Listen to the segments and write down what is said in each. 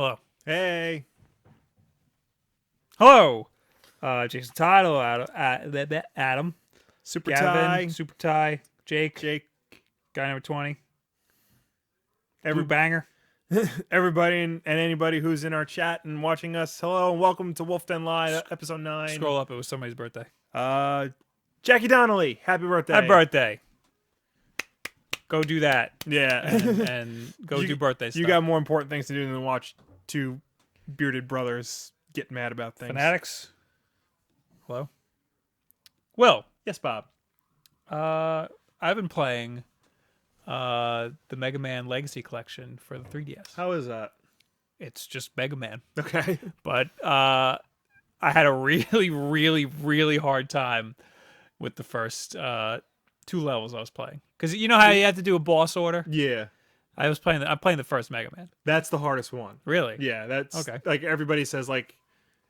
Hello. Hey. Hello. Jason Tidal, Adam, Super Gavin, Ty. Super Ty, Jake, Jake. guy number 20, Every, Blue Banger. everybody and anybody who's in our chat and watching us. Hello and welcome to Wulff Den Live, episode 9. Scroll up. It was somebody's birthday. Jackie Donnelly. Happy birthday. Happy birthday. Go do that. Yeah. And go do birthday stuff. You got more important things to do than watch two bearded brothers get mad about things. Fanatics. Hello. Will. Yes, Bob. I've been playing the Mega Man Legacy Collection for the 3DS. How is that? It's just Mega Man. Okay. But I had a really hard time with the first 2 levels I was playing. Because you know how you have to do a boss order? Yeah. I'm playing the first Mega Man. That's the hardest one. Really? Yeah, that's okay. Like everybody says, like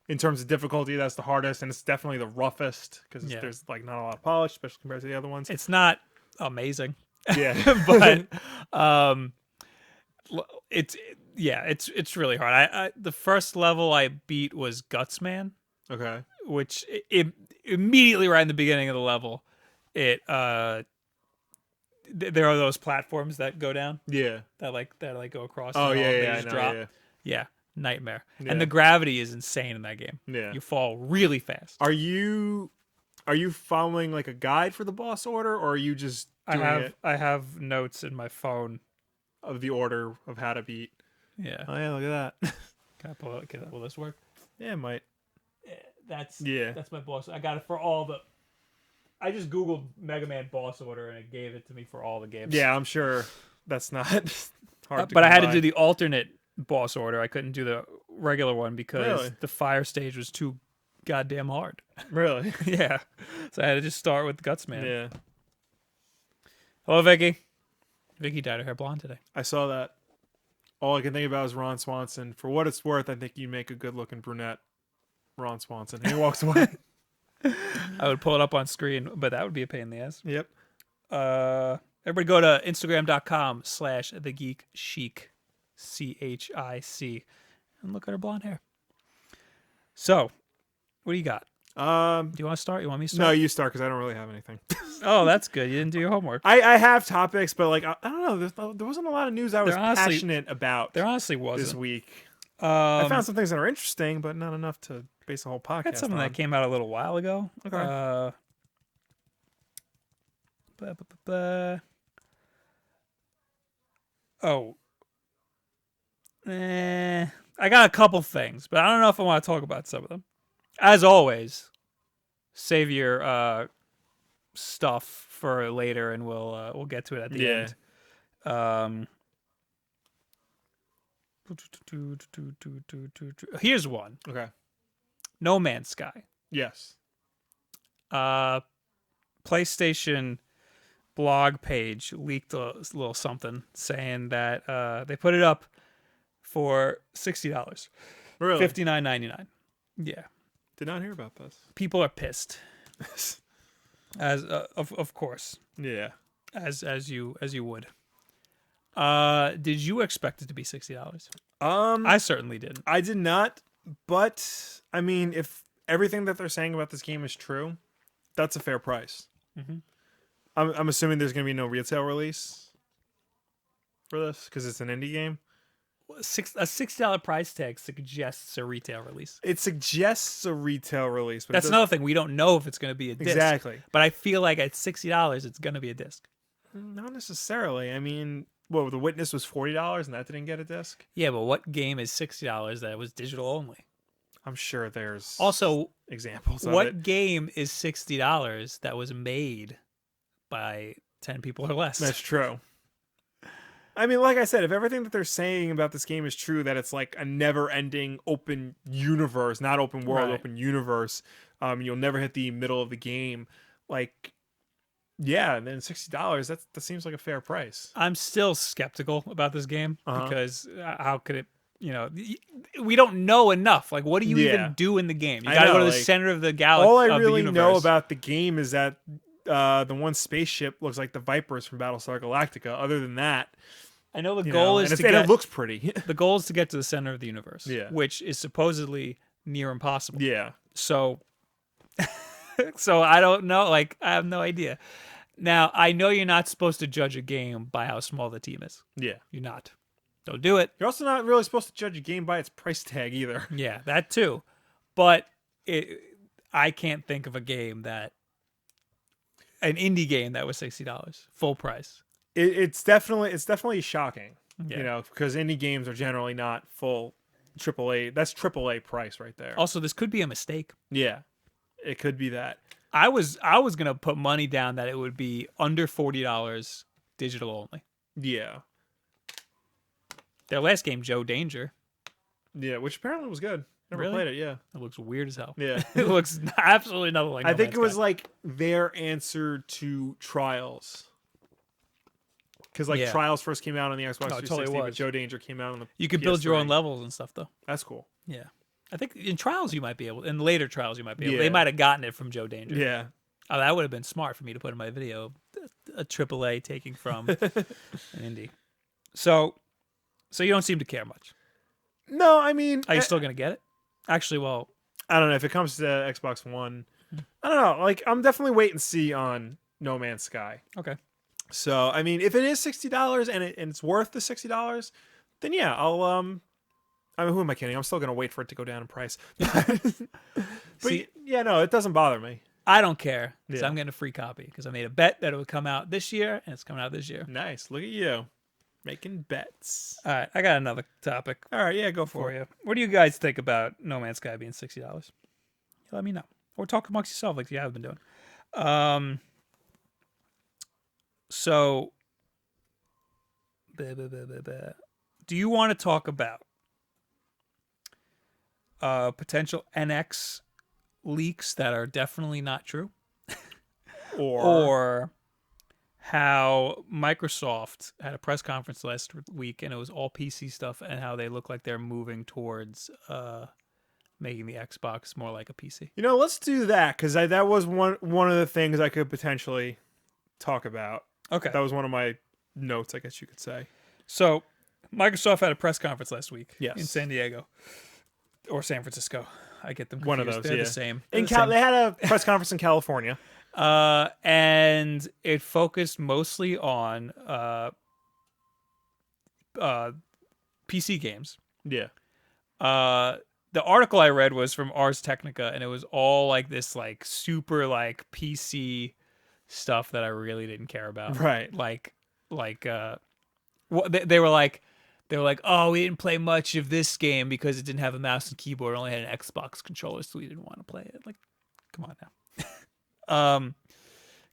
in terms of difficulty, that's the hardest, and it's definitely the roughest because there's like not a lot of polish, especially compared to the other ones. It's not amazing. Yeah, but it's really hard. I the first level I beat was Guts Man. Okay. Which immediately right in the beginning of the level, there are those platforms that go down. Yeah. That go across. Oh yeah, just I know, drop. Yeah, nightmare. Yeah. And the gravity is insane in that game. Yeah. You fall really fast. Are you following like a guide for the boss order, or are you just doing I have notes in my phone of the order of how to beat? Yeah. Oh yeah, look at that. Can I pull it? Will this work? Yeah, it might. That's my boss. I got it for all the. I just googled Mega Man boss order and it gave it to me for all the games. Yeah, I'm sure that's not hard. But I had to do the alternate boss order. I couldn't do the regular one because the fire stage was too goddamn hard. Really? Yeah. So I had to just start with Guts Man. Yeah. Hello, Vicky. Vicky dyed her hair blonde today. I saw that. All I can think about is Ron Swanson. For what it's worth, I think you make a good-looking brunette, Ron Swanson. And he walks away. I would pull it up on screen, but that would be a pain in the ass. Yep. Everybody go to Instagram.com/thegeekchic, CHIC, and look at her blonde hair. So, what do you got? Do you want to start? You want me to start? No, you start because I don't really have anything. Oh, that's good. You didn't do your homework. I have topics, but like I don't know. There wasn't a lot of news I was passionate about. There honestly wasn't this week. I found some things that are interesting, but not enough to base a whole podcast. That's something that came out a little while ago. Okay. I got a couple things, but I don't know if I want to talk about some of them. As always, save your stuff for later, and we'll get to it at the end. Here's one. Okay. No Man's Sky. Yes. PlayStation blog page leaked a little something saying that they put it up for $60. Really? $59.99. Yeah. Did not hear about this. People are pissed. As of course. Yeah. As you would. Did you expect it to be $60? I certainly didn't. I did not, but I mean, if everything that they're saying about this game is true, that's a fair price. Mm-hmm. I'm assuming there's going to be no retail release for this because it's an indie game. A $60 price tag suggests a retail release. It suggests a retail release, but that's another thing. We don't know if it's going to be a disc. Exactly. But I feel like at $60, it's going to be a disc. Not necessarily. I mean, The Witness was $40 and that didn't get a disc? Yeah, but what game is $60 that was digital only? I'm sure there's also examples of it. What game is $60 that was made by 10 people or less? That's true. I mean, like I said, if everything that they're saying about this game is true, that it's like a never-ending open universe, not open world, open universe, you'll never hit the middle of the game, like, yeah, and then $60, that seems like a fair price. I'm still skeptical about this game because how could it, we don't know enough. Like, what do you even do in the game? You gotta go to the center of the galaxy. All I really know about the game is that the one spaceship looks like the Vipers from Battlestar Galactica. Other than that, I know the You goal know? is And to it get looks pretty. the goal is to get to the center of the universe, Yeah. which is supposedly near impossible. Yeah. So, so I don't know. Like, I have no idea. Now, I know you're not supposed to judge a game by how small the team is. Yeah. You're not. Don't do it. You're also not really supposed to judge a game by its price tag either. Yeah, that too. But I can't think of a game an indie game that was $60 full price. It's definitely shocking. Yeah. You know, because indie games are generally not full AAA. That's AAA price right there. Also, this could be a mistake. Yeah, it could be that. I was gonna put money down that it would be under $40 digital only. Yeah. Their last game, Joe Danger, Yeah, which apparently was good. Never Really? played it. Yeah. it looks weird as hell. Yeah. It looks absolutely nothing like. I No think Man's it was Sky. like their answer to Trials. Because like Yeah. Trials first came out on the Xbox No, it 360, totally but was. Joe Danger came out on the. You could build your own PS3. levels and stuff though. That's cool. Yeah, I think in Trials you might be able. In later Trials you might be able. Yeah. They might have gotten it from Joe Danger. Yeah. Oh, that would have been smart for me to put in my video. A AAA taking from an indie. So you don't seem to care much. No, I mean, Are you still gonna get it? Actually, well, I don't know if it comes to Xbox One. I don't know. Like, I'm definitely wait and see on No Man's Sky. okay. So, I mean, if it is $60 and it's worth the $60, then yeah, I'll I mean, who am I kidding? I'm still gonna wait for it to go down in price. But See, yeah, no, it doesn't bother me. I don't care because Yeah. I'm getting a free copy because I made a bet that it would come out this year and it's coming out this year. Nice. Look at you making bets. All right, I got another topic All right, yeah, go for for it. you. What do you guys think about No Man's Sky being $60? Let me know, or talk amongst yourself like you have been doing. So, do you want to talk about potential NX leaks that are definitely not true, or how Microsoft had a press conference last week and it was all PC stuff and how they look like they're moving towards making the Xbox more like a PC? You know, let's do that because that was one of the things I could potentially talk about. Okay. That was one of my notes, I guess you could say. So, Microsoft had a press conference last week Yes. in San Diego or San Francisco. I get them confused. One of those, They're yeah. the same. In They're the same. They had a press conference in California. And it focused mostly on PC games. Yeah. The article I read was from Ars Technica, and it was all like this, like super like PC stuff that I really didn't care about. Right. They were like, oh, we didn't play much of this game because it didn't have a mouse and keyboard, it only had an Xbox controller, so we didn't want to play it. Like, come on now.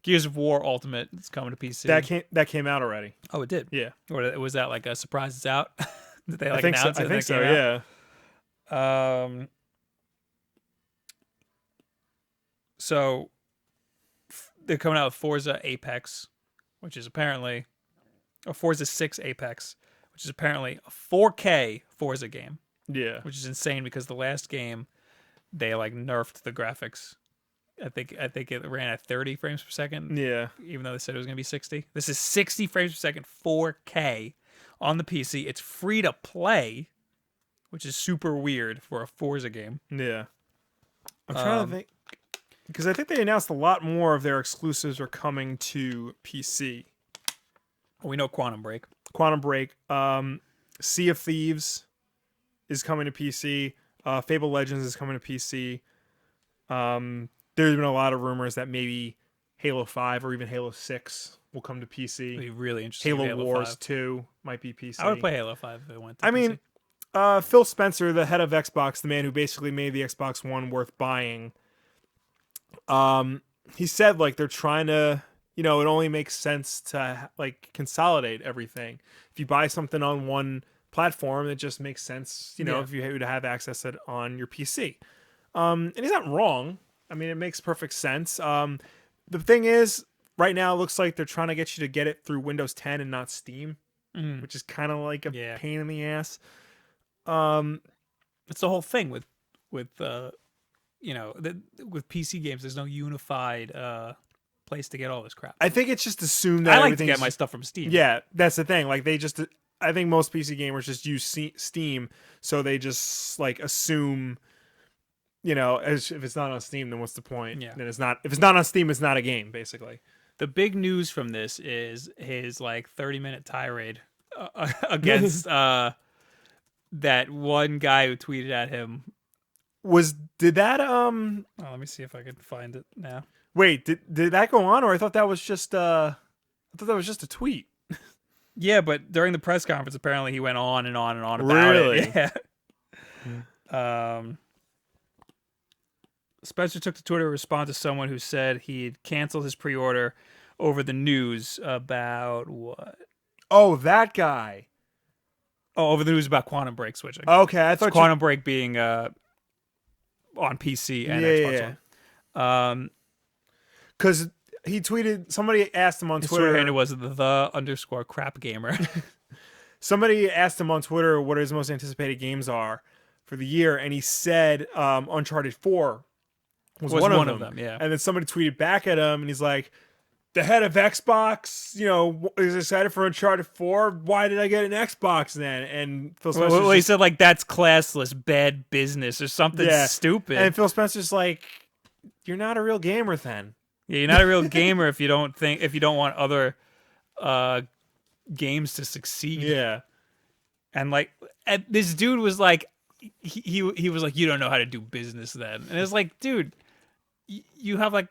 Gears of War Ultimate is coming to PC. That came out already. Oh, it did. Yeah. Or was that like a surprise? It's out. Did they like I think so. announce it? I and think it so. came out? Yeah. So they're coming out with Forza Apex, which is apparently, or Forza 6 Apex, which is apparently a 4K Forza game, Yeah. which is insane because the last game they like nerfed the graphics. I think it ran at 30 frames per second, Yeah. even though they said it was going to be 60. This is 60 frames per second, 4K on the PC. It's free to play, which is super weird for a Forza game. Yeah. I'm trying to think. Because I think they announced a lot more of their exclusives are coming to PC. We know Quantum Break. Quantum Break. Sea of Thieves is coming to PC. Fable Legends is coming to PC. There's been a lot of rumors that maybe Halo 5 or even Halo 6 will come to PC. It'd be really interesting. Halo, if Halo Wars 5. 2 might be PC. I would play Halo 5 if it went to I PC. mean, Phil Spencer, the head of Xbox, the man who basically made the Xbox One worth buying, he said like they're trying to, it only makes sense to like consolidate everything. If you buy something on one platform, it just makes sense, Yeah. if you would have access to it on your PC. And he's not wrong. I mean, it makes perfect sense. The thing is, right now it looks like they're trying to get you to get it through Windows 10 and not Steam, which is kind of like a pain in the ass. It's the whole thing with PC games. There's no unified place to get all this crap. I think it's just assumed that I like to everything's get my stuff from Steam. Yeah, that's the thing. Like they just I think most PC gamers just use Steam, so they just like assume, as if it's not on Steam, then what's the point? Yeah. Then it's not. If it's not on Steam, it's not a game, basically. The big news from this is his like 30-minute tirade against that one guy who tweeted at him. Did that Oh, let me see if I can find it now. Wait, did that go on, or I thought that was just a tweet. Yeah, but during the press conference, apparently he went on and on and on about it. Yeah. Spencer took to Twitter to respond to someone who said he'd canceled his pre-order over the news about what? Oh, that guy. Oh, over the news about Quantum Break switching. Okay, I thought Quantum Break being on PC and Xbox One. Because he tweeted, somebody asked him on His Twitter. Twitter handle was _crapgamer. Somebody asked him on Twitter what his most anticipated games are for the year, and he said Uncharted 4 was one of them. Yeah. And then somebody tweeted back at him, and he's like, the head of Xbox, is excited for Uncharted 4. Why did I get an Xbox then? And Phil Spencer he said like that's classless, bad business, or something stupid. And Phil Spencer's like, you're not a real gamer then. Yeah, you're not a real gamer if you don't want other games to succeed. Yeah. And like this dude was like he was like, you don't know how to do business then. And it's like, dude, you have like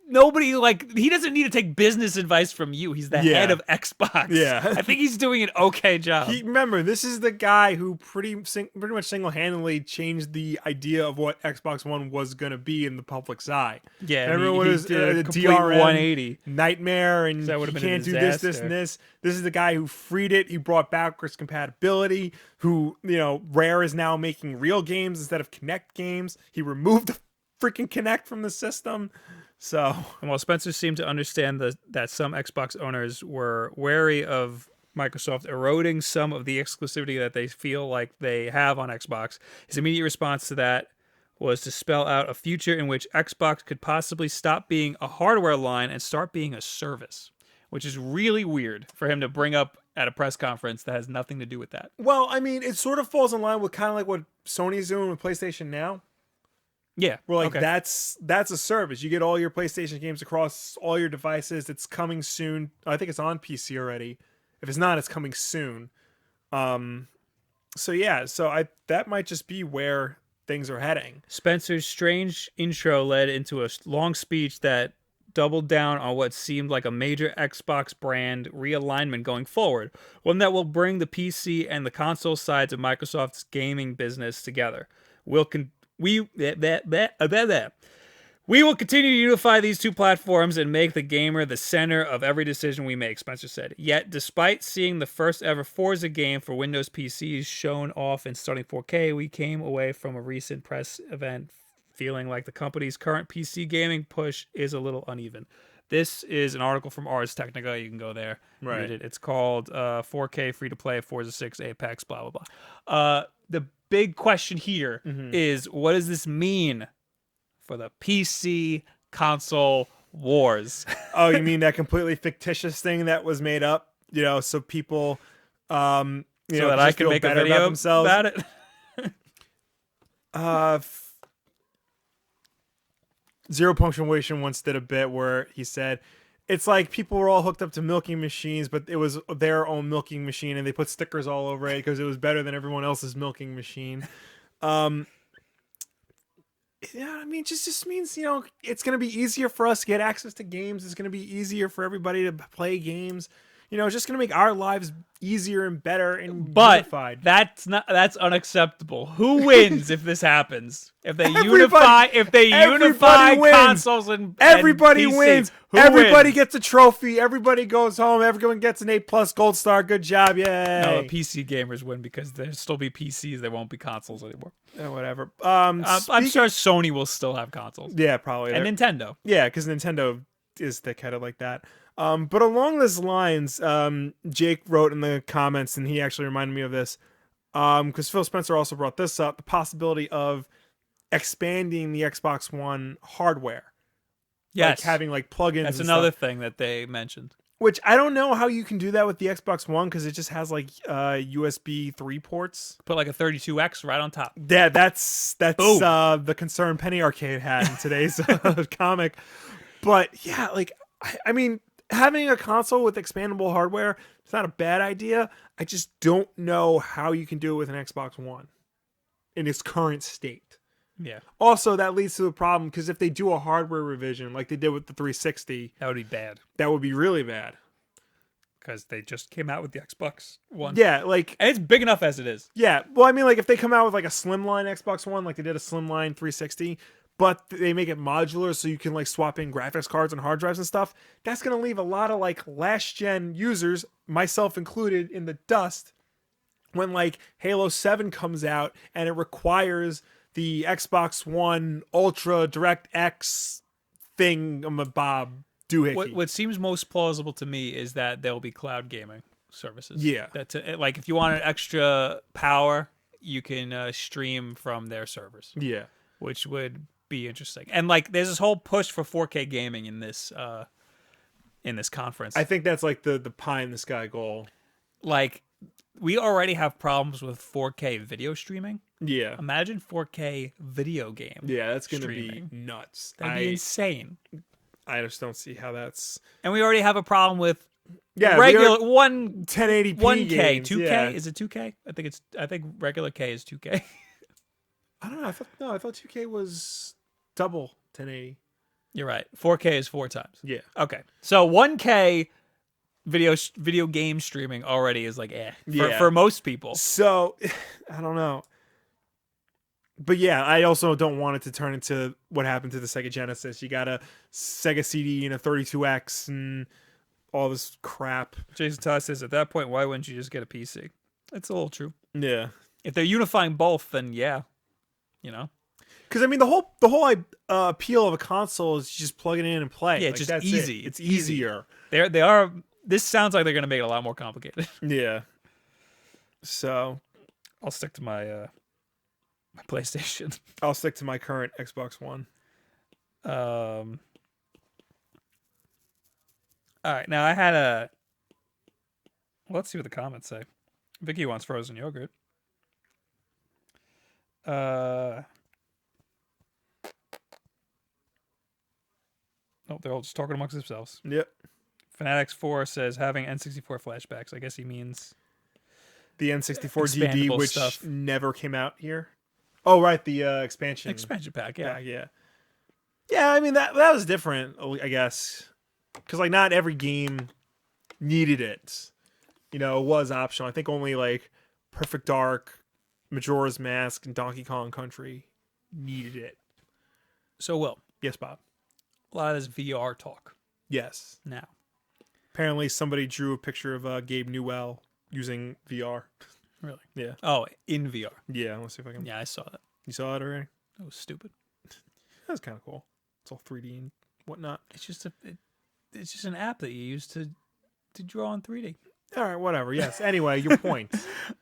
nobody, like, he doesn't need to take business advice from you. He's the head of Xbox. Yeah. I think he's doing an okay job. Remember, this is the guy who pretty much single-handedly changed the idea of what Xbox One was going to be in the public's eye. Yeah, remember he was did a complete DRM 180 nightmare, and that you can't do this, this, and this. This is the guy who freed it. He brought backwards compatibility. Who, Rare is now making real games instead of Kinect games. He removed the freaking Kinect from the system. So, and while Spencer seemed to understand that some Xbox owners were wary of Microsoft eroding some of the exclusivity that they feel like they have on Xbox, his immediate response to that was to spell out a future in which Xbox could possibly stop being a hardware line and start being a service, which is really weird for him to bring up at a press conference that has nothing to do with that. Well, I mean, it sort of falls in line with kind of like what Sony's doing with PlayStation Now. Yeah, we're like, that's a service. You get all your PlayStation games across all your devices. It's coming soon. I think it's on PC already. If it's not, it's coming soon. So that might just be where things are heading. Spencer's strange intro led into a long speech that doubled down on what seemed like a major Xbox brand realignment going forward, one that will bring the PC and the console sides of Microsoft's gaming business together. We will continue to unify these two platforms and make the gamer the center of every decision we make, Spencer said. Yet, despite seeing the first ever Forza game for Windows PCs shown off in stunning 4K, we came away from a recent press event feeling like the company's current PC gaming push is a little uneven. This is an article from Ars Technica. You can go there and read it. It's called 4K free-to-play Forza 6 Apex, blah, blah, blah. The big question here is, what does this mean for the PC console wars? Oh, you mean that completely fictitious thing that was made up, so people, so that I can make a video about themselves? About it? Zero Punctuation once did a bit where he said, it's like people were all hooked up to milking machines, but it was their own milking machine, and they put stickers all over it because it was better than everyone else's milking machine. Yeah, I mean, just means, it's going to be easier for us to get access to games. It's going to be easier for everybody to play games. It's just going to make our lives easier and better and unified. That's unacceptable. Who wins if this happens? If they unify consoles and everybody PC, wins. Everybody gets a trophy. Everybody goes home. Everyone gets an A+ gold star. Good job. Yay. No, the PC gamers win because there'll still be PCs. There won't be consoles anymore. Whatever. I'm sure Sony will still have consoles. Yeah, probably. And Nintendo. Yeah, because Nintendo is thick-headed like that. But along those lines, Jake wrote in the comments, and he actually reminded me of this, because Phil Spencer also brought this up, the possibility of expanding the Xbox One hardware. Yes. Like having like plugins. That's another thing that they mentioned. Which I don't know how you can do that with the Xbox One because it just has like USB 3 ports. Put like a 32X right on top. Yeah, that's Boom. the concern Penny Arcade had in today's comic. But yeah, like I mean, having a console with expandable hardware is not a bad idea. I just don't know how you can do it with an Xbox One in its current state. Yeah. Also, that leads to a problem because if they do a hardware revision like they did with the 360, That would be bad. that would be really bad. Because they just came out with the Xbox One. Yeah, like And it's big enough as it is. yeah. Well, I mean, like if they come out with like a slimline Xbox One, like they did a slimline 360, but they make it modular so you can like swap in graphics cards and hard drives and stuff, that's gonna leave a lot of like last gen users, myself included, in the dust when like Halo 7 comes out and it requires the Xbox One Ultra DirectX thingamabob doohickey. What seems most plausible to me is that there'll be cloud gaming services. Yeah. That like if you want an extra power, you can stream from their servers, Yeah. which would be interesting. And like there's this whole push for 4K gaming in this conference. I think that's like the pie in the sky goal. Like we already have problems with 4K video streaming. Yeah. Imagine 4K video game. Yeah, that's going to streaming. be nuts. That'd be insane. I just don't see how that's... And we already have a problem with Yeah, regular 1080p 1K, games, 2K. yeah. Is it 2K? I think regular K is 2K. I don't know. I thought 2K was double 1080. You're right. 4K is 4 times. Yeah. Okay. So 1K video game streaming already is like for most people. So, I don't know. But yeah, I also don't want it to turn into what happened to the Sega Genesis. You got a Sega CD and a 32X and all this crap. Jason Todd says at that point, why wouldn't you just get a PC? That's a little true. Yeah. If they're unifying both, then yeah, you know. Because I mean, the whole appeal of a console is just plug it in and play. Yeah, like, just that's easy. It's easier. They are. This sounds like they're gonna make it a lot more complicated. Yeah. So I'll stick to my my PlayStation. I'll stick to my current Xbox One. All right, now I had a. Let's see what the comments say. Vicky wants frozen yogurt. No, they're all just talking amongst themselves. Yep. Fanatics4 says having N64 flashbacks. I guess he means The N64 DD, expandable which stuff. never came out here. Oh, right, the expansion pack. Yeah, pack, yeah. I mean that was different, I guess, because like not every game needed it. You know, it was optional. I think only like Perfect Dark, Majora's Mask, and Donkey Kong Country needed it. So, Will, Yes, Bob. a lot of this VR talk Yes. now. Apparently, somebody drew a picture of Gabe Newell using VR. Really? Yeah. Oh, in VR. Yeah. Let's see if I can. Yeah, I saw that. You saw it already? That was stupid. That's kind of cool. It's all 3D and whatnot. It's just it's just an app that you use to draw in 3D. All right, whatever. Yes. Anyway, your point.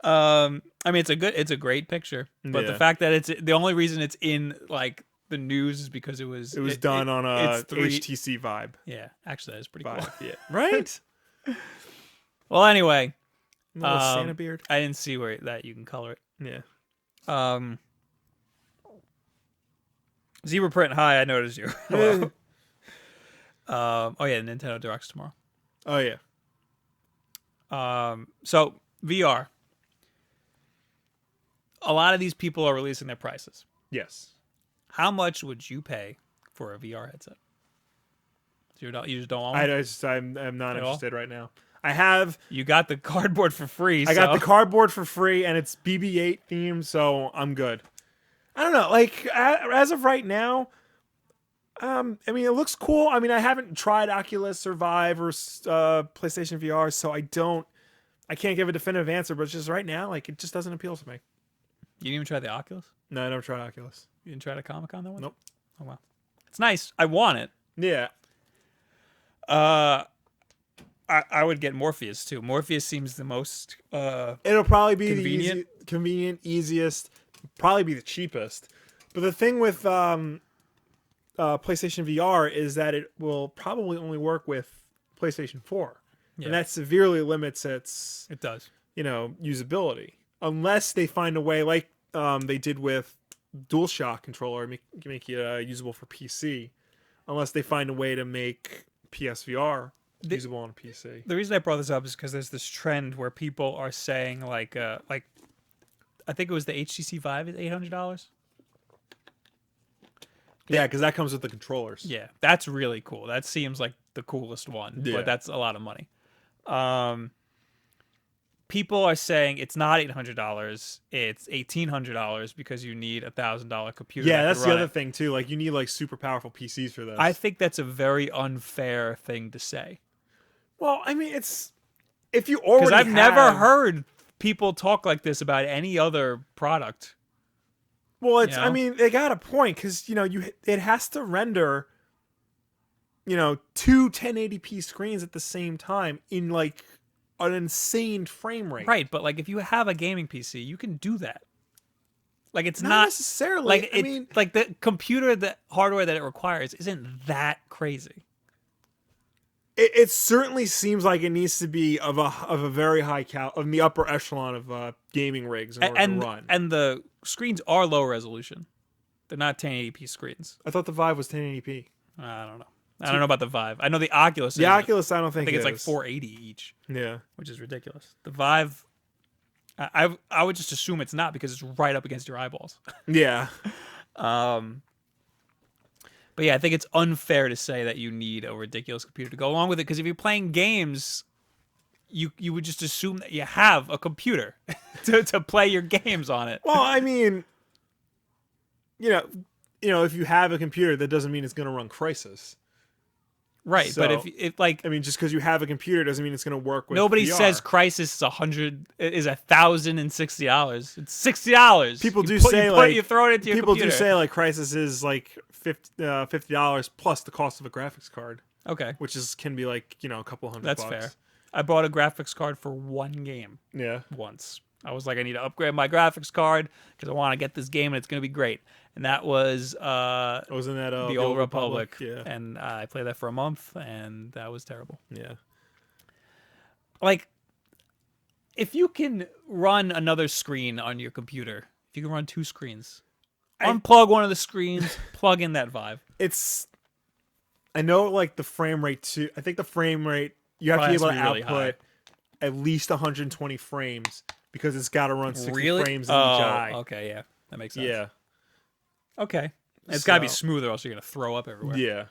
I mean, it's a great picture, but the Yeah. fact that it's the only reason it's in like the news is because it was done on a it's 3 HTC vibe. Yeah, actually, that is pretty Vibe. cool. Yeah. Right. Well, anyway, Little Santa beard. I didn't see where that you can color it. Yeah. Zebra Print, hi, I noticed you. Hello. Oh yeah, Nintendo Direct's tomorrow. Oh yeah. So VR. A lot of these people are releasing their prices. Yes. How much would you pay for a VR headset? You just don't want one? I'm not At all? interested right now. I have. You got the cardboard for free. I got the cardboard for free, and it's BB-8 themed, so I'm good. I don't know. Like as of right now, I mean, it looks cool. I mean, I haven't tried Oculus or Vive or PlayStation VR, so I can't give a definitive answer. But it's just right now, like it just doesn't appeal to me. You didn't even try the Oculus? No, I never tried Oculus. You didn't try the Comic-Con that one? Nope. Oh wow. It's nice. I want it. Yeah. I would get Morpheus too. Morpheus seems the most It'll probably be convenient. the convenient, easiest, probably be the cheapest. But the thing with PlayStation VR is that it will probably only work with PlayStation 4. Yeah. and that severely limits its It does. usability, unless they find a way like they did with DualShock controller, make it usable for PC, unless they find a way to make PSVR usable on a PC. The reason I brought this up is because there's this trend where people are saying like I think it was the HTC Vive is $800. Yeah, because that comes with the controllers. Yeah, that's really cool. That seems like the coolest one, Yeah. but that's a lot of money. People are saying it's not $800; it's $1,800 because you need $1,000 computer. Yeah, that that's can the run other it. thing too. Like you need like super powerful PCs for this. I think that's a very unfair thing to say Well, I mean, it's if you already because I've have, never heard people talk like this about any other product. Well, it's You know? I mean, they got a point because it has to render, two 1080p screens at the same time in like an insane frame rate. Right, but like if you have a gaming PC, you can do that. Like it's Not not necessarily. like I mean, like the computer, the hardware that it requires isn't that crazy. it certainly seems like it needs to be of a very high of the upper echelon of gaming rigs in order to run. And the screens are low resolution. They're not 1080p screens. I thought the Vive was 1080p. I don't know. I don't know about the Vive. I know the Oculus. The Oculus, I don't I think think it's like is. 480 each, Yeah. which is ridiculous. The Vive, I would just assume it's not because it's right up against your eyeballs. Yeah. But yeah, I think it's unfair to say that you need a ridiculous computer to go along with it because if you're playing games, you would just assume that you have a computer to play your games on it. Well, I mean, if you have a computer, that doesn't mean it's going to run Crysis. Right, So, but if like I mean, just because you have a computer doesn't mean it's going to work with nobody VR. says Crysis is $1,060. It's $60. People do you say like you throw it into your people computer. do say like Crysis is like $50 plus the cost of a graphics card, Okay, which can be like a couple $100. that's fair. I bought a graphics card for one game Yeah. once. I was like, I need to upgrade my graphics card because I want to get this game and it's going to be great. And that was Wasn't that the Old Republic. Yeah. And I played that for a month, and that was terrible. Yeah. Like, if you can run another screen on your computer, if you can run two screens, unplug one of the screens, plug in that Vive. I know like the frame rate too. I think the frame rate you have to be able to really output at least 120 frames because it's got to run 60 Really? frames in each eye. Okay, yeah. That makes sense. Yeah. Okay. It's got to be So- smoother, or else you're going to throw up everywhere. Yeah.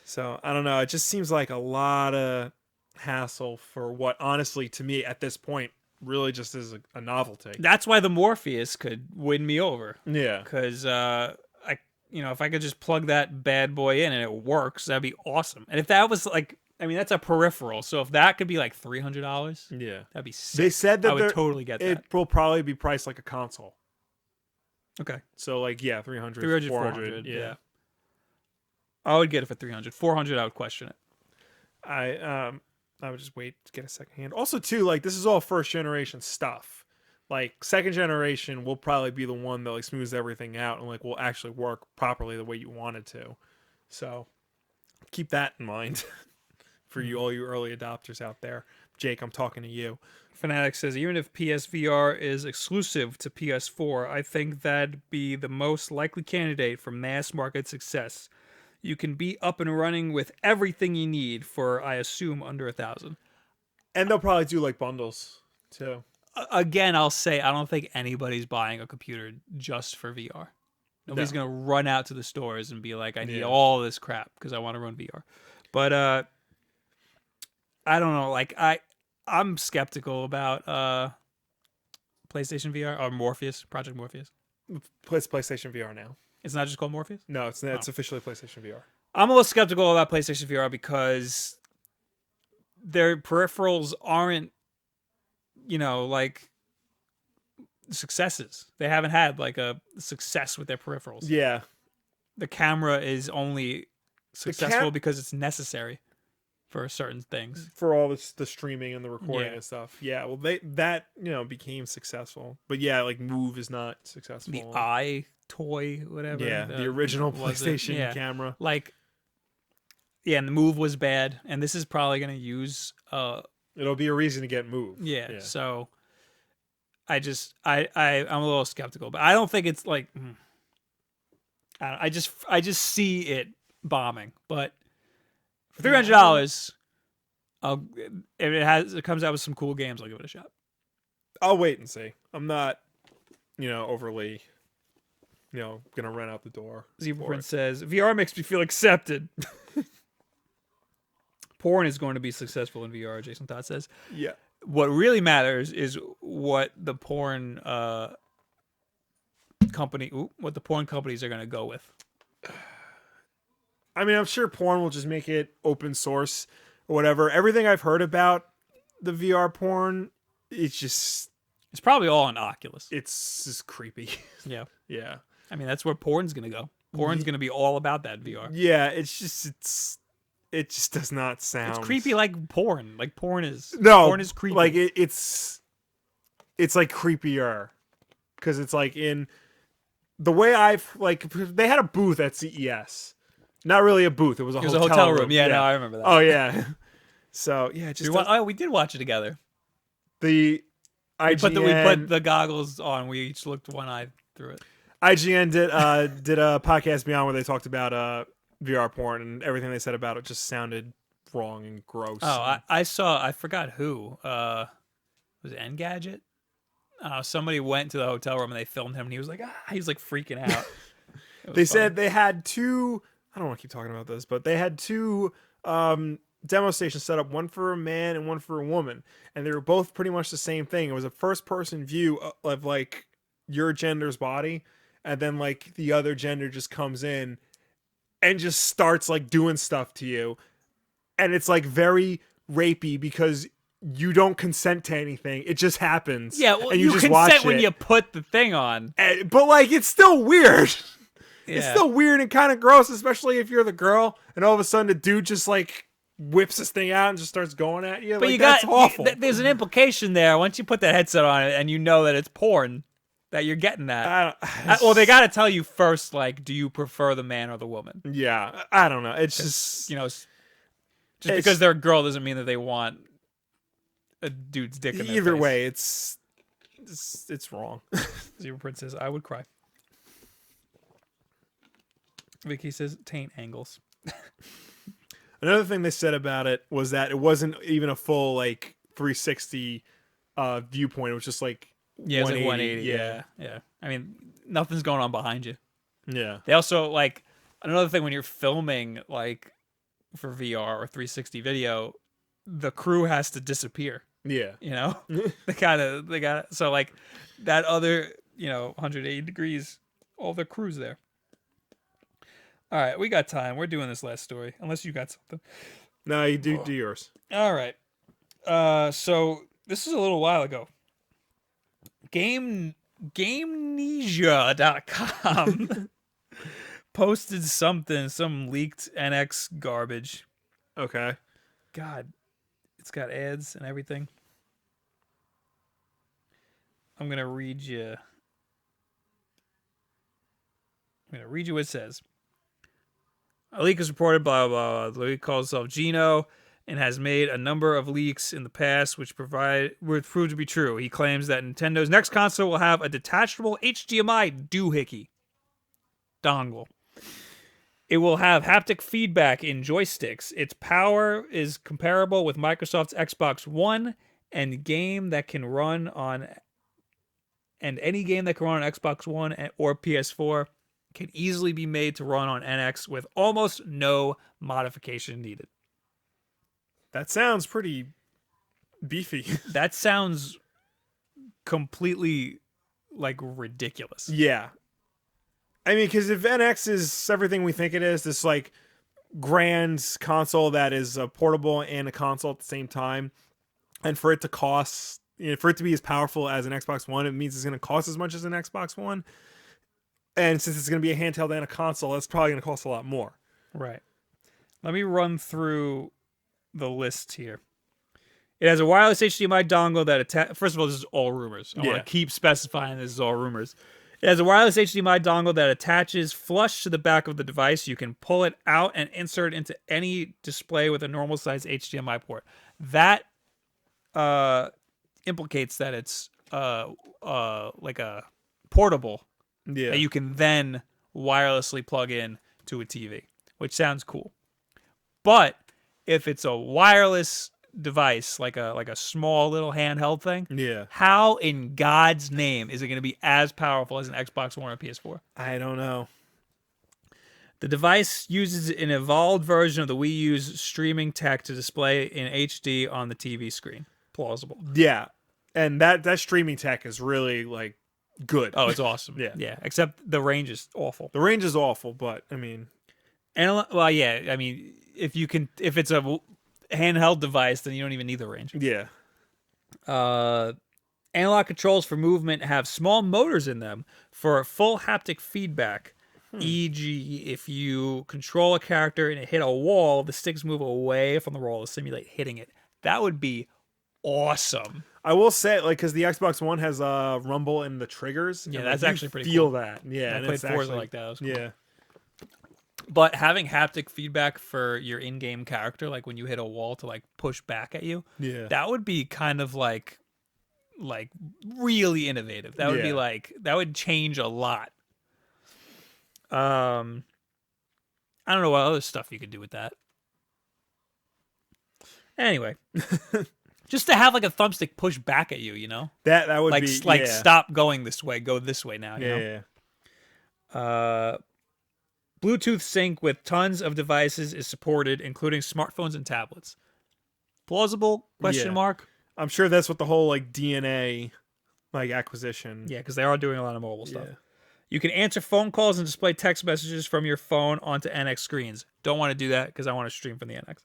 So I don't know. It just seems like a lot of hassle for what, honestly, to me at this point, really just is a novelty. That's why the Morpheus could win me over. Yeah. Because if I could just plug that bad boy in and it works, that'd be awesome. And if that was like, I mean, that's a peripheral. So if that could be like $300, Yeah. that'd be sick. They said that I would totally get that. it will probably be priced like a console. Okay. So like 300, 300, 400. yeah. I would get it for 300. 400, I would question it. I would just wait to get a second hand. Also, too, like this is all first generation stuff. Like second generation will probably be the one that like smooths everything out and like will actually work properly the way you want it to. So keep that in mind for all you early adopters out there. Jake, I'm talking to you. Fnatic says, even if PSVR is exclusive to PS4, I think that'd be the most likely candidate for mass market success. You can be up and running with everything you need for, I assume, under $1,000. And they'll probably do like bundles too. Again, I'll say I don't think anybody's buying a computer just for VR. Nobody's gonna run out to the stores and be like, I need all this crap because I want to run VR. But I don't know. Like I'm skeptical about PlayStation VR or Morpheus, Project Morpheus. It's PlayStation VR now. It's not just called Morpheus? No, it's officially PlayStation VR. I'm a little skeptical about PlayStation VR because their peripherals aren't, like successes. They haven't had like a success with their peripherals. Yeah. The camera is only successful because it's necessary for certain things. For all the streaming and the recording Yeah. and stuff. Yeah, well that became successful. But yeah, like Move is not successful. The Eye toy, whatever. Yeah, the original was it? PlayStation Yeah. camera. Like, Yeah, and the Move was bad, and this is probably going to use It'll be a reason to get moved. yeah. So I'm a little skeptical, but I don't think it's like I just see it bombing. But for $300, if it comes out with some cool games, I'll give it a shot. I'll wait and see. I'm not, overly, gonna run out the door. Zebra Prince says VR makes me feel accepted. Porn is going to be successful in VR. Jason Todd says. Yeah. What really matters is what the porn what the porn companies are going to go with. I mean, I'm sure porn will just make it open source or whatever. Everything I've heard about the VR porn, it's probably all on Oculus. It's just creepy. Yeah. Yeah. I mean, that's where porn's going to go. Porn's going to be all about that VR. Yeah, it just does not sound. It's creepy like porn. Like porn is creepy. Like it's like creepier because it's like in the way they had a booth at CES. Not really a booth. It was a hotel room. Yeah, no, I remember that. Oh yeah. So yeah, we did watch it together. The IGN, we put the goggles on. We each looked one eye through it. IGN did a podcast Beyond where they talked about VR porn, and everything they said about it just sounded wrong and gross. Oh, I forgot who. Was it Engadget? Somebody went to the hotel room and they filmed him, and he was like freaking out. They said they had two. I don't want to keep talking about this, but they had two demo stations set up, one for a man and one for a woman, and they were both pretty much the same thing. It was a first-person view of like your gender's body, and then like the other gender just comes in and just starts like doing stuff to you, and it's like very rapey because you don't consent to anything. It just happens. Yeah, well, and you just consent watch when it. you put the thing on. But like, it's still weird. Yeah. It's still weird and kind of gross, especially if you're the girl, and all of a sudden the dude just like whips this thing out and just starts going at you. But like, that's awful. There's an implication there once you put that headset on it and you know that it's porn, that you're getting that. Well, they got to tell you first, like, do you prefer the man or the woman? Yeah, I don't know. It's just because they're a girl doesn't mean that they want a dude's dick in their either face. way. It's wrong. Zebra Prince says, I would cry. Vicky says, taint angles. Another thing they said about it was that it wasn't even a full like 360 viewpoint. It was just like 180. Yeah. I mean, nothing's going on behind you. Yeah. They also like another thing when you're filming like for VR or 360 video, the crew has to disappear. Yeah. They got so like that other 180 degrees, all the crew's there. All right, we got time. We're doing this last story, unless you got something. No, you do yours. All right. So this is a little while ago. GameNesia.com posted some leaked NX garbage. Okay. God, it's got ads and everything. I'm gonna read you what it says. A leak is reported, blah, blah, blah. The leak calls itself Gino and has made a number of leaks in the past which proved to be true. He claims that Nintendo's next console will have a detachable HDMI doohickey dongle. It will have haptic feedback in joysticks. Its power is comparable with Microsoft's Xbox One, and any game that can run on Xbox One or PS4 can easily be made to run on NX with almost no modification needed. That sounds pretty beefy. That sounds completely like ridiculous. Yeah. I mean, because if NX is everything we think it is, this like grand console that is a portable and a console at the same time, and for it to cost, for it to be as powerful as an Xbox One, it means it's going to cost as much as an Xbox One. And since it's going to be a handheld and a console, that's probably going to cost a lot more. Right. Let me run through the list here. It has a wireless HDMI dongle that first of all, this is all rumors. I want to keep specifying this is all rumors. It has a wireless HDMI dongle that attaches flush to the back of the device. You can pull it out and insert it into any display with a normal size HDMI port. That implicates that it's like a portable Yeah. that you can then wirelessly plug in to a TV, which sounds cool. But if it's a wireless device, like a small little handheld thing, Yeah. how in God's name is it going to be as powerful as an Xbox One or PS4? I don't know. The device uses an evolved version of the Wii U's streaming tech to display in HD on the TV screen. Plausible. Yeah. And that streaming tech is really like good. Oh, it's awesome. Yeah. Yeah. Except the range is awful. The range is awful, but I mean, Well, yeah. I mean, if it's a handheld device, then you don't even need the range. yeah. Analog controls for movement have small motors in them for full haptic feedback. E.g., if you control a character and it hit a wall, the sticks move away from the wall to simulate hitting it. That would be awesome. I will say, like, because the Xbox One has rumble in the triggers. Yeah, and, that's like, actually pretty feel cool. that. Yeah, I and played it's Forza actually, like that. That was cool. Yeah. But having haptic feedback for your in-game character, like when you hit a wall to like push back at you, Yeah. that would be kind of like really innovative. That would be Yeah. like that would change a lot. I don't know what other stuff you could do with that. Anyway, just to have like a thumbstick push back at you, you know, That would like be like yeah. stop going this way, go this way now. You Yeah. know? Bluetooth sync with tons of devices is supported, including smartphones and tablets. Plausible? Question Yeah. mark. I'm sure that's what the whole like DNA like acquisition. Yeah, because they are doing a lot of mobile stuff. Yeah. You can answer phone calls and display text messages from your phone onto NX screens. Don't want to do that because I want to stream from the NX.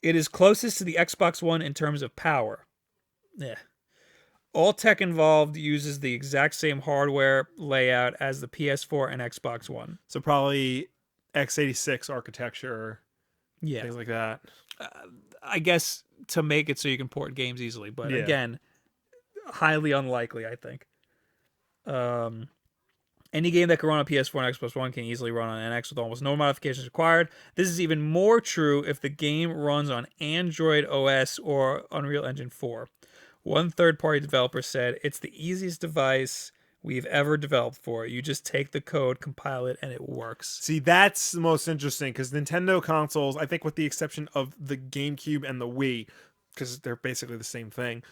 It is closest to the Xbox One in terms of power. Yeah. All tech involved uses the exact same hardware layout as the PS4 and Xbox One. So probably x86 architecture, Yeah. things like that. I guess to make it so you can port games easily, but Yeah. again, highly unlikely, I think. Any game that can run on PS4 and Xbox One can easily run on NX with almost no modifications required. This is even more true if the game runs on Android OS or Unreal Engine 4. One third-party developer said, "It's the easiest device we've ever developed for it. You just take the code, compile it, and it works." See, that's the most interesting because Nintendo consoles, I think with the exception of the GameCube and the Wii, because they're basically the same thing,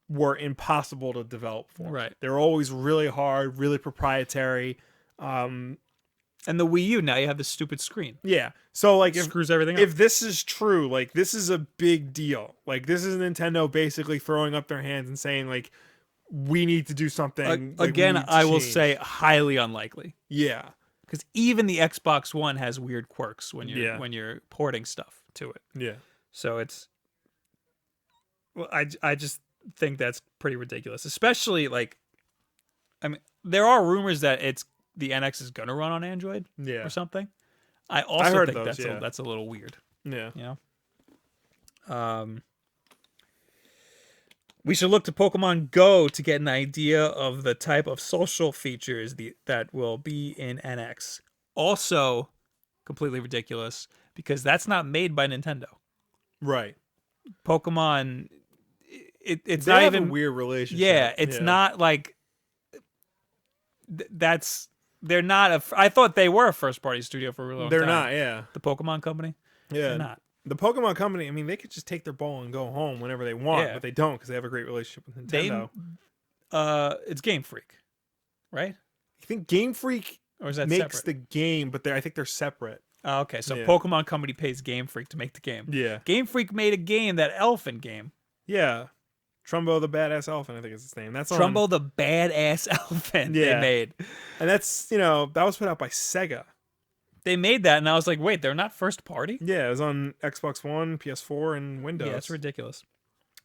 were impossible to develop for. Right. They're always really hard, really proprietary. And the Wii U, now you have this stupid screen. Yeah. So like It if screws everything up. if this is true, like this is a big deal. Like this is Nintendo basically throwing up their hands and saying like we need to do something. like, we Again, need to I will change. say highly unlikely. Yeah. Because even the Xbox One has weird quirks when Yeah. you're porting stuff to it. Yeah. So it's, well, I just think that's pretty ridiculous. Especially like, I mean, there are rumors that the NX is gonna run on Android Yeah. or something. I also heard think those, yeah. that's a little weird. Yeah. You know. We should look to Pokemon Go to get an idea of the type of social features that will be in NX. Also, completely ridiculous because that's not made by Nintendo. Right. Pokemon, it's They not have even a weird relationship. Yeah, it's not like they're not I thought they were a first party studio for a really long They're time. not. Yeah. The Pokemon company. Yeah. They're not. The Pokemon Company, I mean, they could just take their ball and go home whenever they want, Yeah. but they don't because they have a great relationship with Nintendo. It's Game Freak, right? I think Game Freak Or is that makes separate? the game, but I think they're separate. Oh, okay, so Yeah. Pokemon Company pays Game Freak to make the game. Yeah. Game Freak made a game, that elephant game. Yeah. Trumbo the Badass Elephant, I think is his name. That's on, Trumbo the badass elephant they Yeah. made. and that's, that was put out by Sega. They made that, and I was like, wait, they're not first party? Yeah, it was on Xbox One, PS4, and Windows. Yeah, that's ridiculous.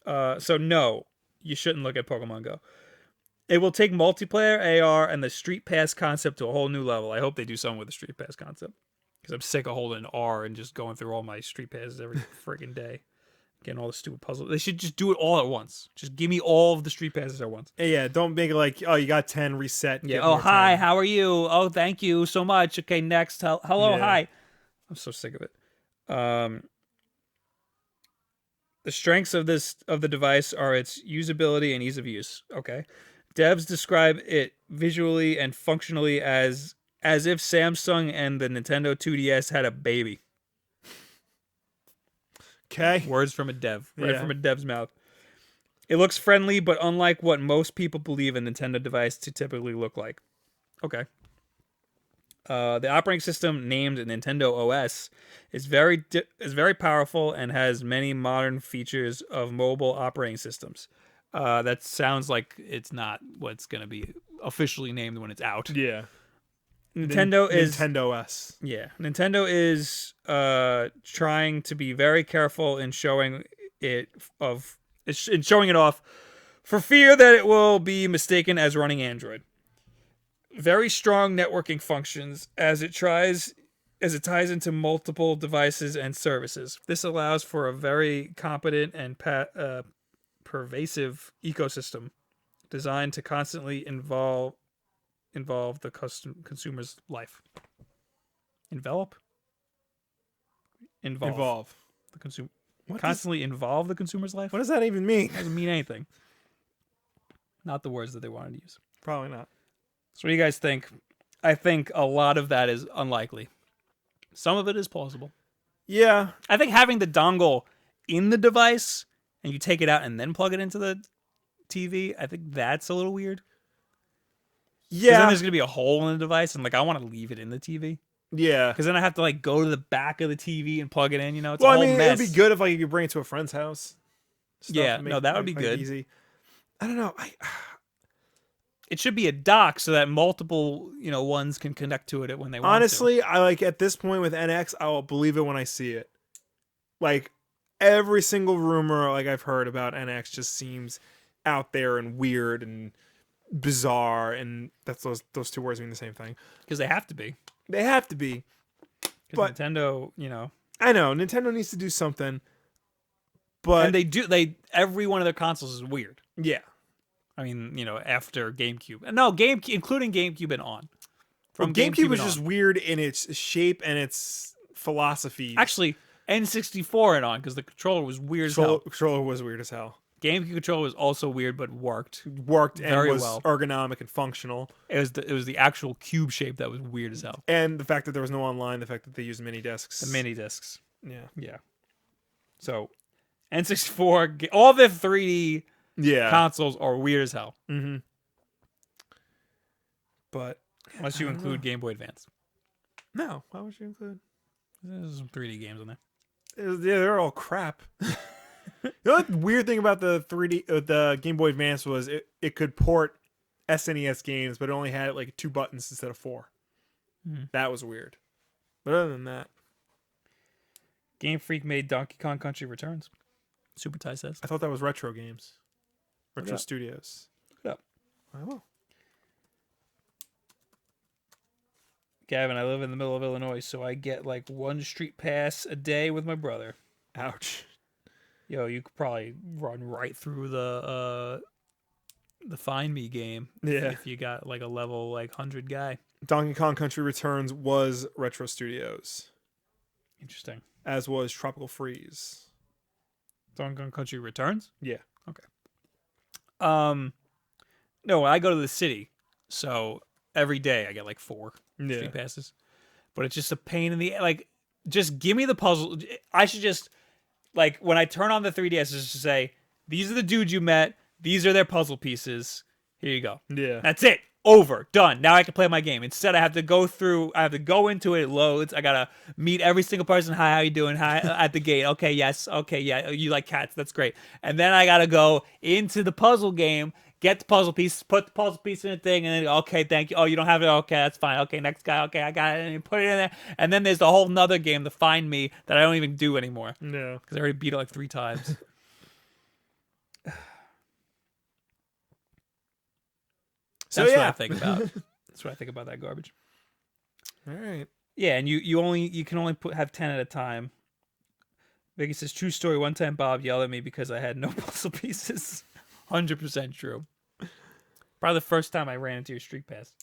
So no, you shouldn't look at Pokemon Go. It will take multiplayer, AR, and the Street Pass concept to a whole new level. I hope they do something with the Street Pass concept. Because I'm sick of holding R and just going through all my Street Passes every freaking day. Getting all the stupid puzzles. They should just do it all at once. Just give me all of the street passes at once. Yeah, don't make it like, oh, you got 10, reset. Yeah. get Oh, more hi. 10. How are you? Oh, thank you so much. Okay, next. Hello. Yeah. Hi. I'm so sick of it. The strengths of the device are its usability and ease of use. Okay. Devs describe it visually and functionally as if Samsung and the Nintendo 2DS had a baby. Okay. Words from a dev, right Yeah. from a dev's mouth. It looks friendly, but unlike what most people believe a Nintendo device to typically look like. Okay. The operating system named Nintendo OS is very powerful and has many modern features of mobile operating systems. That sounds like it's not what's going to be officially named when it's out. Yeah. Nintendo is Nintendo S. Yeah, Nintendo is trying to be very careful in showing it off for fear that it will be mistaken as running Android. Very strong networking functions as it ties into multiple devices and services. This allows for a very competent and pervasive ecosystem designed to constantly involve the consumer's life. Involve the consumer. Constantly involve the consumer's life. What does that even mean? It doesn't mean anything. Not the words that they wanted to use. Probably not. So what do you guys think? I think a lot of that is unlikely. Some of it is plausible. Yeah. I think having the dongle in the device and you take it out and then plug it into the TV, I think that's a little weird. Yeah. Then there's going to be a hole in the device and I want to leave it in the TV. Yeah. Because then I have to go to the back of the TV and plug it in, It's well, a whole mess. It would be good if you could bring it to a friend's house. That would be good. Easy. I don't know. It should be a dock so that multiple, ones can connect to it when they want Honestly, I at this point with NX, I will believe it when I see it. Every single rumor I've heard about NX just seems out there and weird and bizarre, and that's those two words mean the same thing. Because they have to be. They have to be. But Nintendo, I know Nintendo needs to do something. But and they do. Every one of their consoles is weird. Yeah. I mean, after GameCube. No, including GameCube and on. From GameCube was just weird in its shape and its philosophy. Actually, N64 and on, because the controller was weird as hell. Controller was weird as hell. GameCube controller was also weird, but worked very and was well. Ergonomic and functional. It was the actual cube shape that was weird as hell. And the fact that there was no online, the fact that they used mini discs. The mini discs. Yeah. So, N64, all the 3D consoles are weird as hell. Mm-hmm. But unless you include Game Boy Advance. No, why would you include? There's some 3D games on there. Yeah, they're all crap. The only weird thing about the the Game Boy Advance was it could port SNES games, but it only had 2 buttons instead of 4. Mm-hmm. That was weird. But other than that, Game Freak made Donkey Kong Country Returns. Super Ty says. I thought that was Retro Games. Retro Studios. Look it up. I will. Gavin, I live in the middle of Illinois, so I get 1 street pass a day with my brother. Ouch. Yo, you could probably run right through the Find Me game. Yeah. If you got a level 100 guy. Donkey Kong Country Returns was Retro Studios. Interesting. As was Tropical Freeze. Donkey Kong Country Returns? Yeah. Okay. No, I go to the city, so every day I get 4 street passes. But it's just a pain in the just give me the puzzle. I should just when I turn on the 3DS, just say, these are the dudes you met, these are their puzzle pieces. Here you go. Yeah. That's it. Over. Done. Now I can play my game. Instead, I have to go into it. It loads. I gotta meet every single person. Hi, how you doing? Hi, at the gate. Okay, yes. Okay, yeah. You like cats. That's great. And then I gotta go into the puzzle game, get the puzzle piece, put the puzzle piece in the thing, and then, okay, thank you. Oh, you don't have it? Okay, that's fine. Okay, next guy. Okay, I got it. And you put it in there. And then there's the whole nother game, the Find Me, that I don't even do anymore. No. Because I already beat it 3 times. So That's what I think about. That's what I think about that garbage. All right. Yeah, and you can only have 10 at a time. Vicky says, true story. One time Bob yelled at me because I had no puzzle pieces. 100% true. Probably the first time I ran into your street pass.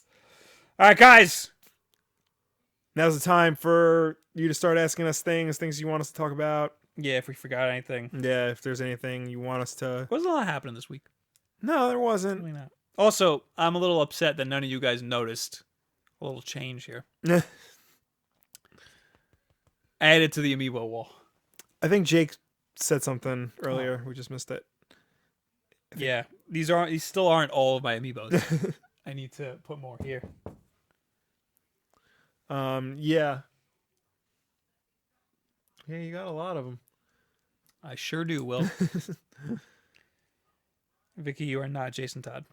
All right, guys. Now's the time for you to start asking us things you want us to talk about. Yeah, if we forgot anything. Yeah, if there's anything you want us to... Wasn't a lot happening this week. No, there wasn't. Really not. Also, I'm a little upset that none of you guys noticed a little change here. Added to the amiibo wall. I think Jake said something earlier. We just missed it. Yeah, these still aren't all of my amiibos. I need to put more here. Yeah. Yeah, you got a lot of them. I sure do, Will. Vicky, you are not Jason Todd.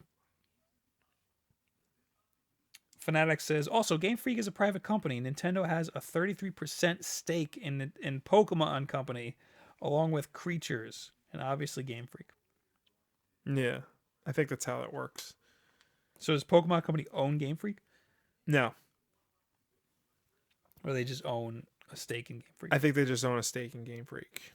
Fanatic says, also, Game Freak is a private company. Nintendo has a 33% stake in Pokemon Company, along with Creatures, and obviously Game Freak. Yeah, I think that's how it works. So does Pokemon Company own Game Freak? No. Or they just own a stake in Game Freak? I think they just own a stake in Game Freak.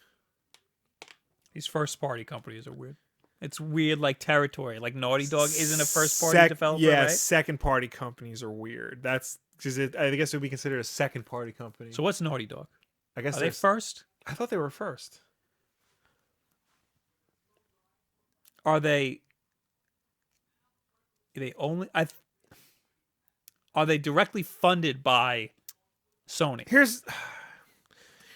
These first-party companies are weird. It's weird, like territory. Like Naughty Dog isn't a first-party developer, yeah, right? second-party companies are weird. That's because I guess it would be considered a second-party company. So what's Naughty Dog? I guess are they first? I thought they were first. Are they? They only? Are they directly funded by Sony? Here's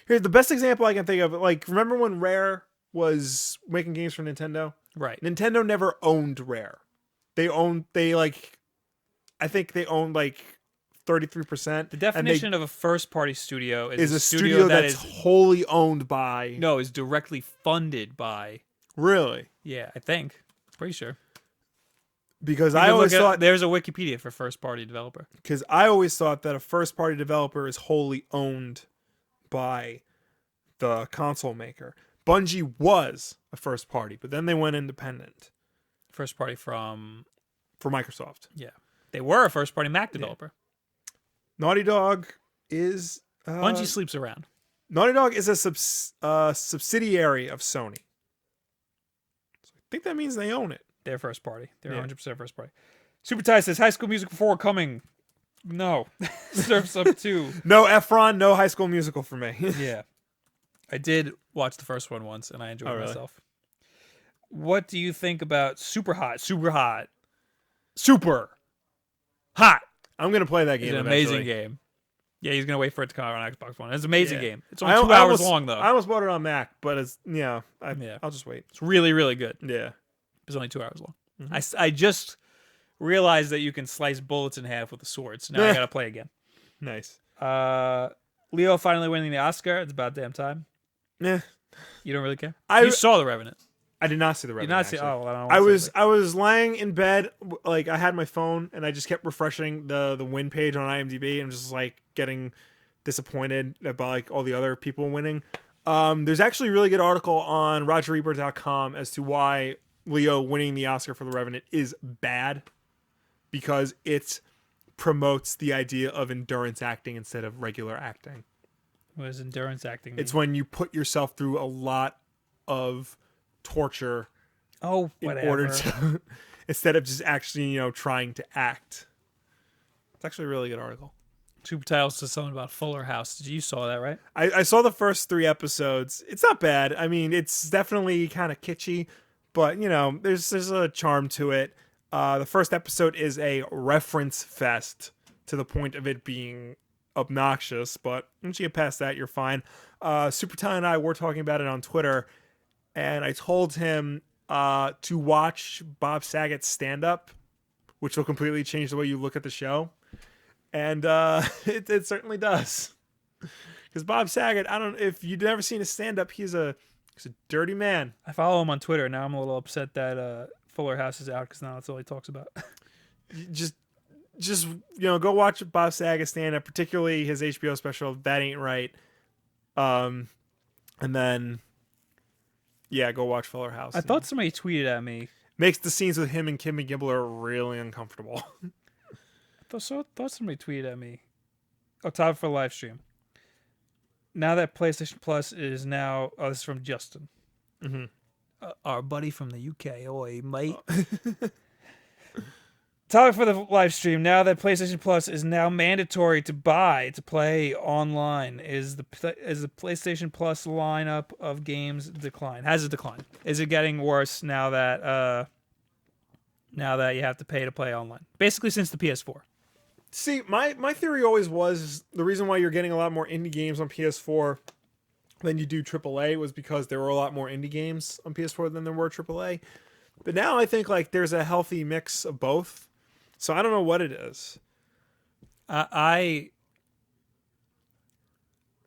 the best example I can think of. Like, remember when Rare was making games for Nintendo? Right. Nintendo never owned Rare. I think they owned like 33%. The definition of a first-party studio is a studio that's wholly owned by... No, is directly funded by... Really? Yeah, I think. Pretty sure. Because I always thought... There's a Wikipedia for first-party developer. Because I always thought that a first-party developer is wholly owned by the console maker. Bungie was a first party, but then they went independent. First party for Microsoft. Yeah. They were a first party Mac developer. Yeah. Naughty Dog is... Bungie sleeps around. Naughty Dog is a subsidiary of Sony. So I think that means they own it. They're first party. They're 100% first party. Super Ty says, High School Musical 4 coming. No. Surf's Up 2. No Efron, no High School Musical for me. Yeah. I did watch the first one once, and I enjoyed myself. Really? What do you think about Super Hot? Super Hot. Super Hot. I'm going to play that game. It's an amazing game. Yeah, he's going to wait for it to come out on Xbox One. It's an amazing game. It's only 2 hours long, though. I almost bought it on Mac, but it's, I'll just wait. It's really, really good. Yeah. It's only 2 hours long. Mm-hmm. I just realized that you can slice bullets in half with a sword, so now I got to play again. Nice. Leo finally winning the Oscar. It's about damn time. Yeah. You don't really care? You saw The Revenant. I did not see The Revenant. You did not see? Oh, well, I was lying in bed, like I had my phone, and I just kept refreshing the win page on IMDb, and just like getting disappointed about like all the other people winning. There's actually a really good article on RogerEbert.com as to why Leo winning the Oscar for The Revenant is bad, because it promotes the idea of endurance acting instead of regular acting. What does endurance acting mean? It's when you put yourself through a lot of torture in order to instead of just actually, trying to act. It's actually a really good article. Super Title says something about Fuller House. You saw that, right? I saw the first 3 episodes. It's not bad. I mean, it's definitely kind of kitschy, but there's a charm to it. The first episode is a reference fest to the point of it being obnoxious, but once you get past that, you're fine. Super Ty and I were talking about it on Twitter, and I told him to watch Bob Saget's stand-up, which will completely change the way you look at the show. And it certainly does. Because Bob Saget, if you've never seen his stand-up, he's a dirty man. I follow him on Twitter. Now I'm a little upset that Fuller House is out, because now that's all he talks about. Just go watch Bob Saget stand-up, particularly his HBO special, That Ain't Right. And then, go watch Fuller House. I thought somebody tweeted at me. Makes the scenes with him and Kimmy Gibbler really uncomfortable. I thought somebody tweeted at me. Oh, time for live stream. now that PlayStation Plus is now. Oh, this is from Justin, Mm-hmm. our buddy from the UK. Oi, mate. Topic for the live stream. Now that PlayStation Plus is now mandatory to buy to play online, is the PlayStation Plus lineup of games decline? Has it declined? Is it getting worse now that you have to pay to play online? Basically, since the PS4. See, my theory always was the reason why you're getting a lot more indie games on PS4 than you do AAA was because there were a lot more indie games on PS4 than there were AAA. But now I think like there's a healthy mix of both. So I don't know what it is. I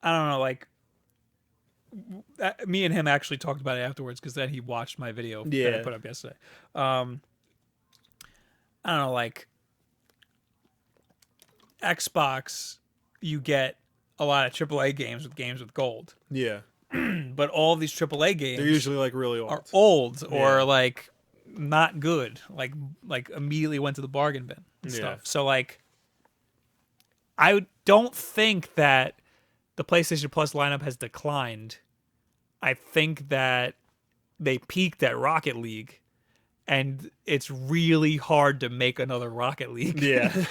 don't know. Like, me and him actually talked about it afterwards because then he watched my video that I put up yesterday. I don't know. Like, Xbox, you get a lot of AAA games with gold. Yeah. But all these AAA games They're usually like really old. are old or like not good. Like immediately went to the bargain bin and stuff. So like, I don't think that the PlayStation Plus lineup has declined. I think that they peaked at Rocket League, and it's really hard to make another Rocket League. Yeah.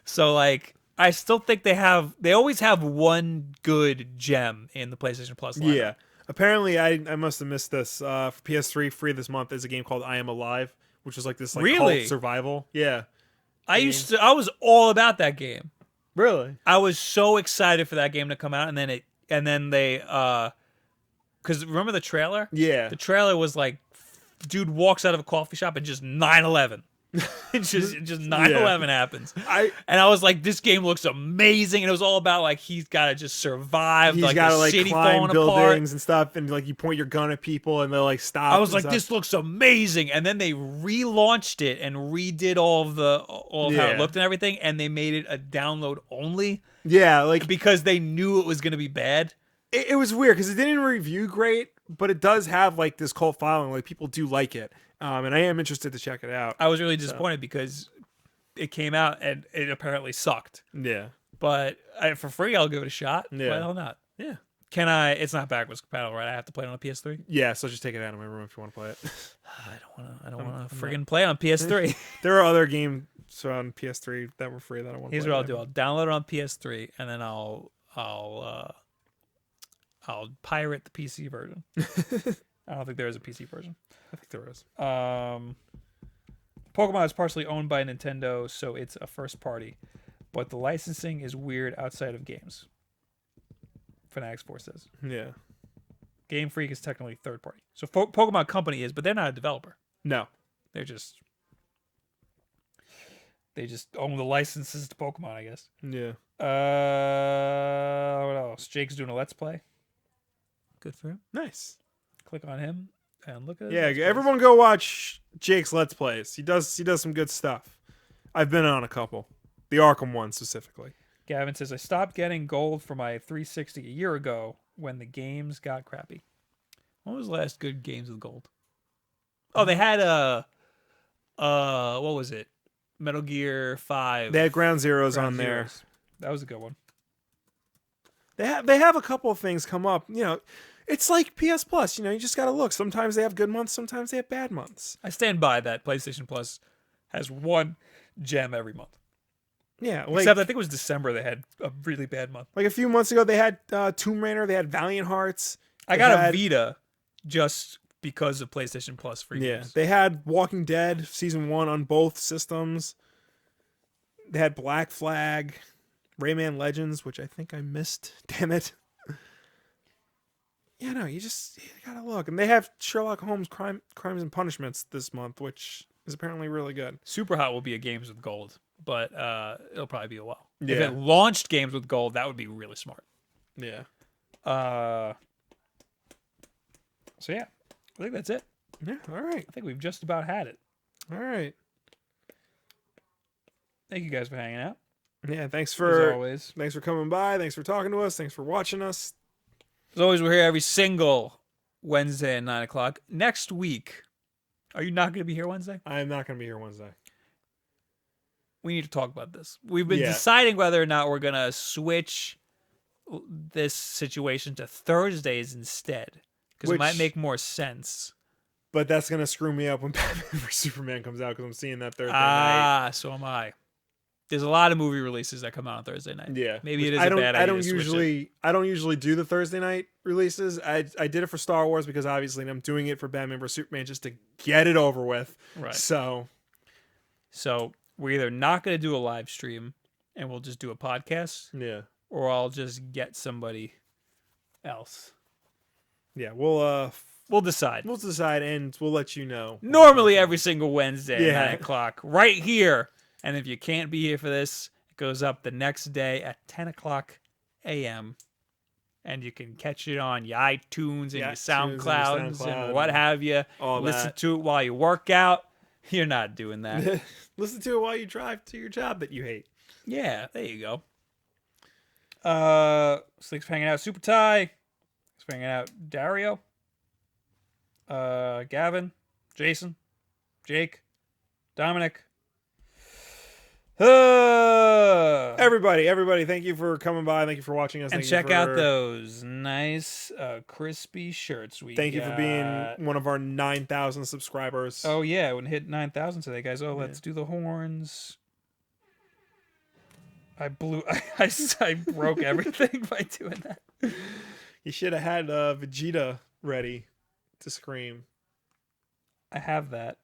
So like, I still think they always have one good gem in the PlayStation Plus lineup. Yeah. Apparently, I must have missed this. For PS3, free this month is a game called I Am Alive, which is like this like Really? cult survival. Yeah. I was all about that game. Really? I was so excited for that game to come out, and then they because remember the trailer? Yeah. The trailer was like, dude walks out of a coffee shop and just 9/11. It's just 9/11 happens. And I was like, this game looks amazing, and it was all about like he's got to just survive. He's like got to the like city climb falling buildings apart. and stuff, and like you point your gun at people and they'll like stop. I was like, stuff. this looks amazing, and then they relaunched it and redid all of how it looked and everything, and they made it a download only. Yeah, like because they knew it was going to be bad. It was weird because it didn't review great, but it does have like this cult following. Like people do like it. And I am interested to check it out. I was really disappointed because it came out and it apparently sucked. Yeah. But for free, I'll give it a shot. Yeah. Why the hell not? Yeah. Can I? It's not backwards compatible, right? I have to play it on a PS3. Yeah, so just take it out of my room if you want to play it. I don't want to friggin' play on PS3. There are other games on PS3 that were free that I want to play. Here's what I'll do. I'll download it on PS3 and then I'll pirate the PC version. I don't think there is a PC version. I think there is. Pokemon is partially owned by Nintendo, so it's a first party, but the licensing is weird outside of games. Fanatics 4 says. Yeah. Game Freak is technically third party. So Pokemon Company is, but they're not a developer. No. They just own the licenses to Pokemon, I guess. Yeah. What else? Jake's doing a Let's Play. Good for him. Nice. Click on him and look at Yeah, everyone go watch Jake's Let's Plays. He does some good stuff. I've been on a couple. The Arkham one specifically. Gavin says, I stopped getting gold for my 360 a year ago when the games got crappy. When was the last good games with gold? Oh, they had what was it? Metal Gear 5. They had Ground Zeroes Ground on there. Zeroes. That was a good one. They have a couple of things come up. You know, it's like PS Plus. You know, you just got to look. Sometimes they have good months. Sometimes they have bad months. I stand by that. PlayStation Plus has one gem every month. Yeah, like, except I think it was December they had a really bad month. Like a few months ago, they had Tomb Raider. They had Valiant Hearts. I got a Vita just because of PlayStation Plus free games. They had Walking Dead Season 1 on both systems. They had Black Flag, Rayman Legends, which I think I missed. Damn it. Yeah, no, you gotta look. And they have Sherlock Holmes Crimes and Punishments this month, which is apparently really good. Super Hot will be a Games with Gold, but it'll probably be a while. Yeah. If it launched Games with Gold, that would be really smart. Yeah. So yeah, I think that's it. Yeah, all right. I think we've just about had it. All right. Thank you guys for hanging out. Yeah, thanks As for always. Thanks for coming by. Thanks for talking to us. Thanks for watching us. As always, we're here every single Wednesday at 9 o'clock. Next week, are you not going to be here Wednesday? I'm not going to be here Wednesday. We need to talk about this. We've been deciding whether or not we're going to switch this situation to Thursdays instead because it might Which- make more sense. But that's gonna screw me up when Batman vs Superman comes out because I'm seeing that Thursday night. So am I. There's a lot of movie releases that come out on Thursday night. Yeah, Maybe which it is a bad idea. I don't to switch it. usually do the Thursday night releases. I did it for Star Wars because obviously I'm doing it for Batman vs Superman just to get it over with. Right. So We're either not going to do a live stream and we'll just do a podcast, yeah, or I'll just get somebody else. yeah, we'll decide. we'll decide and we'll let you know. Normally every single Wednesday Yeah. at 9 o'clock, right here. And if you can't be here for this, it goes up the next day at 10 o'clock a.m. And you can catch it on your iTunes and Yeah, your iTunes and your SoundClouds SoundCloud and what have you. all Listen that. to it while you work out. You're not doing that. Listen to it while you drive to your job that you hate. Yeah, there you go. Thanks for hanging out, Super Ty. Thanks for hanging out, Dario. Gavin, Jason, Jake, Dominic. Everybody, thank you for coming by. Thank you for watching us. And Thank check you out for, those nice crispy shirts we Thank you for being got. one of our 9,000 subscribers. Oh yeah, when hit 9,000 today, guys. Oh, let's do the horns. I broke everything by doing that. You should have had Vegeta ready to scream. I have that.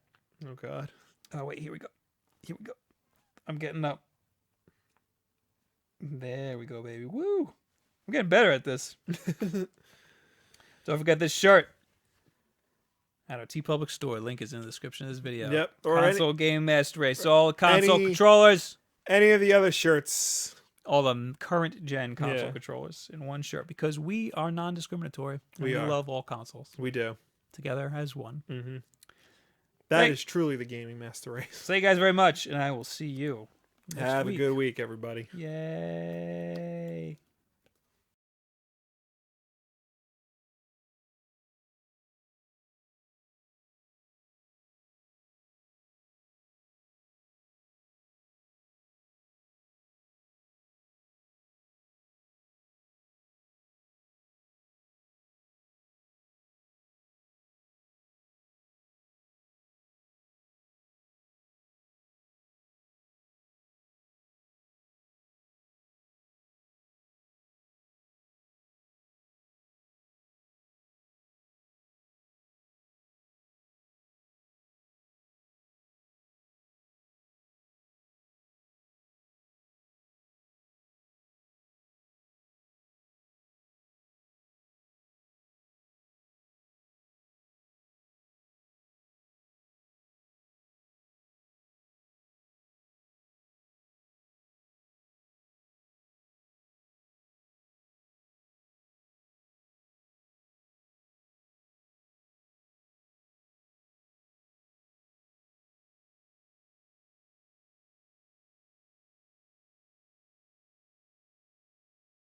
Oh God. Oh wait, here we go. I'm getting up. There we go, baby. Woo! I'm getting better at this. Don't forget this shirt. At our TeePublic store. Link is in the description of this video. Yep. Or Console Game Master Race. All the console any- controllers. any of the other shirts. All the current gen console Yeah. controllers in one shirt. Because we are non-discriminatory. And We are. love all consoles. We do. Together as one. Mm-hmm. That Hey. is truly the gaming master race. Thank you guys very much. And I will see you next Have week. a good week, everybody. Yay.